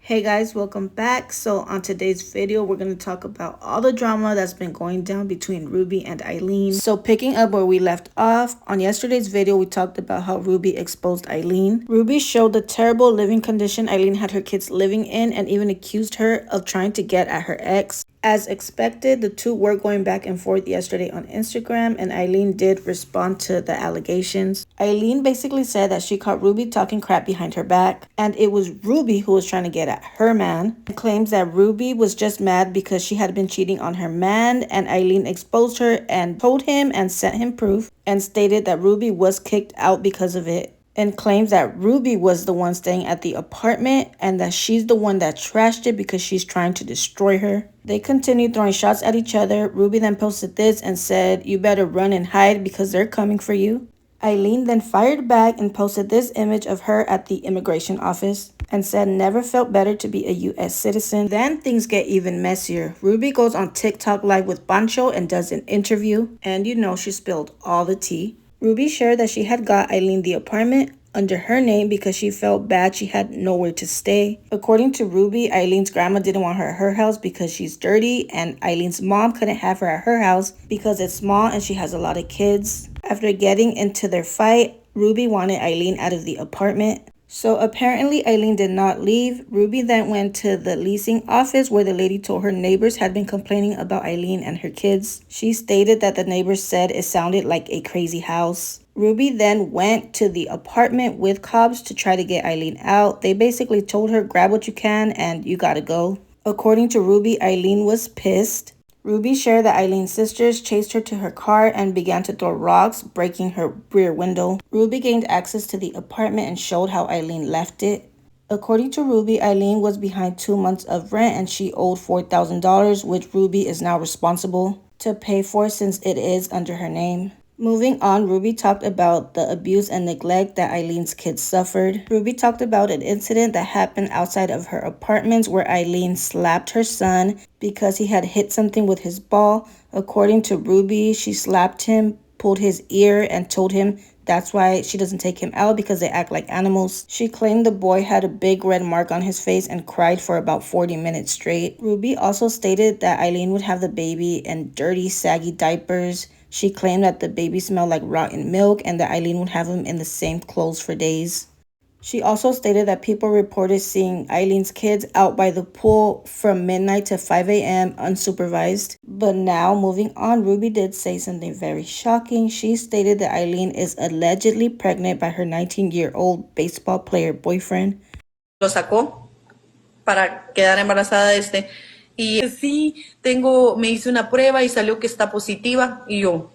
Hey guys, welcome back. So on today's video, we're going to talk about all the drama that's been going down between Rubi and Aileen. So picking up where we left off, on yesterday's video, we talked about how Rubi exposed Aileen. Rubi showed the terrible living condition Aileen had her kids living in and even accused her of trying to get at her ex. As expected, the two were going back and forth yesterday on Instagram, and Aileen did respond to the allegations. Aileen basically said that she caught Rubi talking crap behind her back, and it was Rubi who was trying to get at her man. And claims that Rubi was just mad because she had been cheating on her man, and Aileen exposed her and told him and sent him proof, and stated that Rubi was kicked out because of it. And claims that Rubi was the one staying at the apartment and that she's the one that trashed it because she's trying to destroy her. They continued throwing shots at each other. Rubi then posted this and said, "You better run and hide because they're coming for you." Aileen then fired back and posted this image of her at the immigration office and said, "Never felt better to be a U.S. citizen." Then things get even messier. Rubi goes on TikTok live with Pancho and does an interview, and you know she spilled all the tea. Rubi shared that she had got Aileen the apartment under her name because she felt bad she had nowhere to stay. According to Rubi, Aileen's grandma didn't want her at her house because she's dirty, and Aileen's mom couldn't have her at her house because it's small and she has a lot of kids. After getting into their fight, Rubi wanted Aileen out of the apartment. So apparently Aileen did not leave. Rubi then went to the leasing office where the lady told her neighbors had been complaining about Aileen and her kids. She stated that the neighbors said it sounded like a crazy house. Rubi then went to the apartment with cops to try to get Aileen out. They basically told her, grab what you can and you gotta go. According to Rubi, Aileen was pissed. Rubi shared that Aileen's sisters chased her to her car and began to throw rocks, breaking her rear window. Rubi gained access to the apartment and showed how Aileen left it. According to Rubi, Aileen was behind 2 months of rent and she owed $4,000, which Rubi is now responsible to pay for since it is under her name. Moving on, Rubi talked about the abuse and neglect that Aileen's kids suffered. Rubi talked about an incident that happened outside of her apartments where Aileen slapped her son because he had hit something with his ball. According to Rubi, she slapped him, pulled his ear, and told him that's why she doesn't take him out because they act like animals. She claimed the boy had a big red mark on his face and cried for about 40 minutes straight. Rubi also stated that Aileen would have the baby in dirty, saggy diapers. She claimed that the baby smelled like rotten milk and that Aileen would have him in the same clothes for days. She also stated that people reported seeing Aileen's kids out by the pool from midnight to 5 a.m. unsupervised. But now, moving on, Rubi did say something very shocking. She stated that Aileen is allegedly pregnant by her 19-year-old baseball player boyfriend. Lo sacó para quedar embarazada y sí, me hice una prueba y salió que está positiva y yo.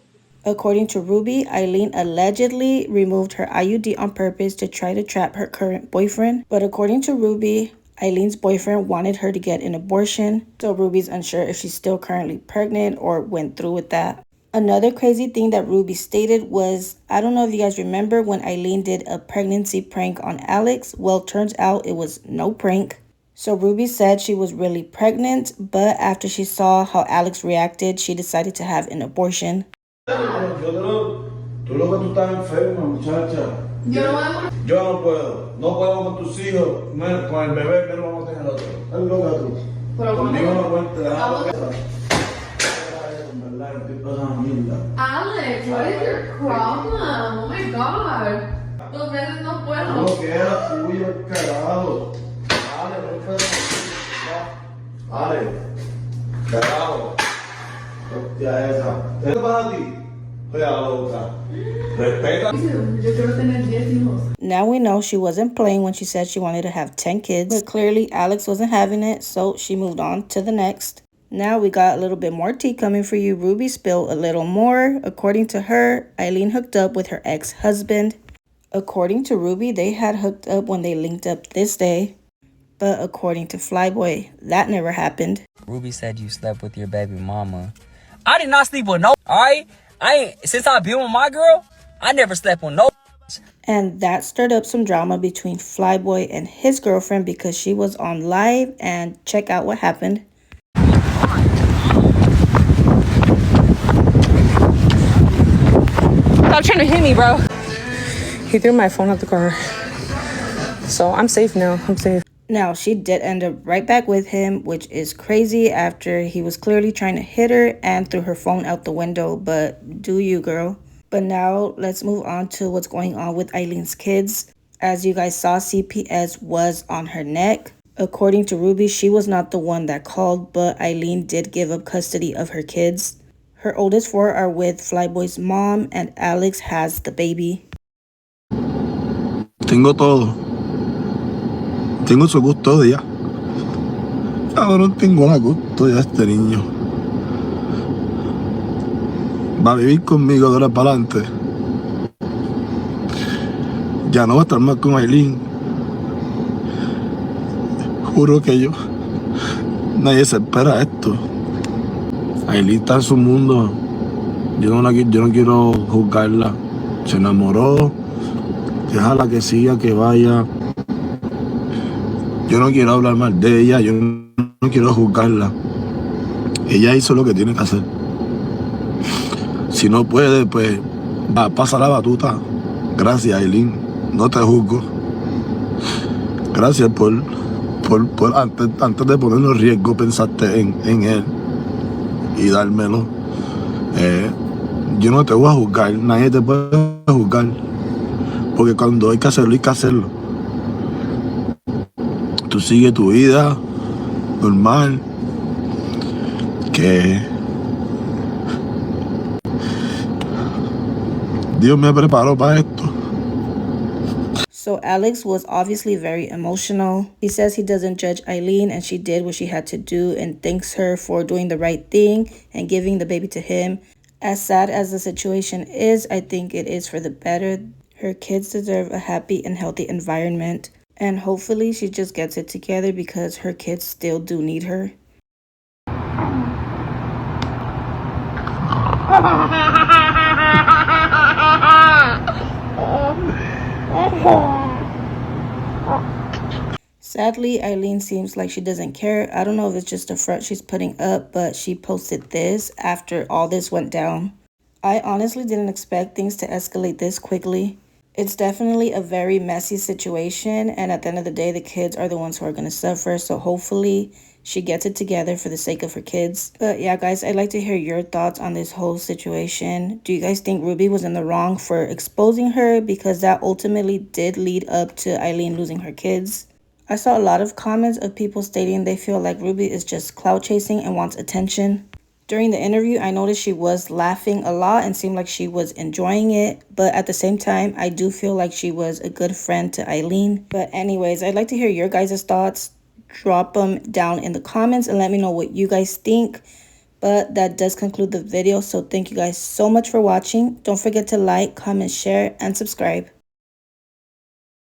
According to Rubi, Aileen allegedly removed her IUD on purpose to try to trap her current boyfriend. But according to Rubi, Aileen's boyfriend wanted her to get an abortion. So Rubi's unsure if she's still currently pregnant or went through with that. Another crazy thing that Rubi stated was, I don't know if you guys remember when Aileen did a pregnancy prank on Alex. Well, turns out it was no prank. So Rubi said she was really pregnant, but after she saw how Alex reacted, she decided to have an abortion. Tú lo que tú estás enferma, muchacha. Yo no puedo. No puedo con tus hijos. Con el bebé que no vamos a tener otro. Es loca tú. Conmigo no cuentes. Alex, what is your problem? Oh my god. Dos veces no puedo. No queda tuyo, carajo. Ale, carajo. Hostia esa. ¿Qué pasa a ti? Now we know she wasn't playing when she said she wanted to have 10 kids, but clearly Alex wasn't having it, so she moved on to the next. Now we got a little bit more tea coming for you. Rubi spilled a little more. According to her, Aileen hooked up with her ex-husband. According to Rubi, they had hooked up when they linked up this day. But according to Flyboy, that never happened. Rubi said you slept with your baby mama. I did not sleep with no, alright? Since I've been with my girl, I never slept with no. And that stirred up some drama between Flyboy and his girlfriend because she was on live, and check out what happened. Stop trying to hit me, bro. He threw my phone out the car. So I'm safe now. I'm safe. Now, she did end up right back with him, which is crazy after he was clearly trying to hit her and threw her phone out the window, but do you, girl. But now, let's move on to what's going on with Aileen's kids. As you guys saw, CPS was on her neck. According to Ruby, she was not the one that called, but Aileen did give up custody of her kids. Her oldest 4 are with Flyboy's mom, and Alex has the baby. Tengo todo. Tengo su custodia. Ahora tengo la custodia de este niño. Va a vivir conmigo de ahora para adelante. Ya no va a estar más con Aileen. Juro que nadie se espera esto. Aileen está en su mundo. Yo no quiero juzgarla. Se enamoró. Déjala que siga, que vaya. Yo no quiero hablar mal de ella. Yo no quiero juzgarla. Ella hizo lo que tiene que hacer. Si no puede, pues pasa la batuta. Gracias, Aileen. No te juzgo. Gracias por antes de ponerlo en riesgo, pensaste en él y dármelo. Yo no te voy a juzgar. Nadie te puede juzgar. Porque cuando hay que hacerlo, hay que hacerlo. Tú sigue tu vida normal. Que Dios me preparó para esto. So Alex was obviously very emotional. He says he doesn't judge Aileen and she did what she had to do and thanks her for doing the right thing and giving the baby to him. As sad as the situation is, I think it is for the better. Her kids deserve a happy and healthy environment. And hopefully she just gets it together because her kids still do need her. Sadly, Aileen seems like she doesn't care. I don't know if it's just a front she's putting up, but she posted this after all this went down. I honestly didn't expect things to escalate this quickly. It's definitely a very messy situation, and at the end of the day, the kids are the ones who are going to suffer, so hopefully she gets it together for the sake of her kids. But yeah, guys, I'd like to hear your thoughts on this whole situation. Do you guys think Ruby was in the wrong for exposing her? Because that ultimately did lead up to Aileen losing her kids. I saw a lot of comments of people stating they feel like Ruby is just clout chasing and wants attention. During the interview, I noticed she was laughing a lot and seemed like she was enjoying it. But at the same time, I do feel like she was a good friend to Aileen. But anyways, I'd like to hear your guys' thoughts. Drop them down in the comments and let me know what you guys think. But that does conclude the video. So thank you guys so much for watching. Don't forget to like, comment, share, and subscribe.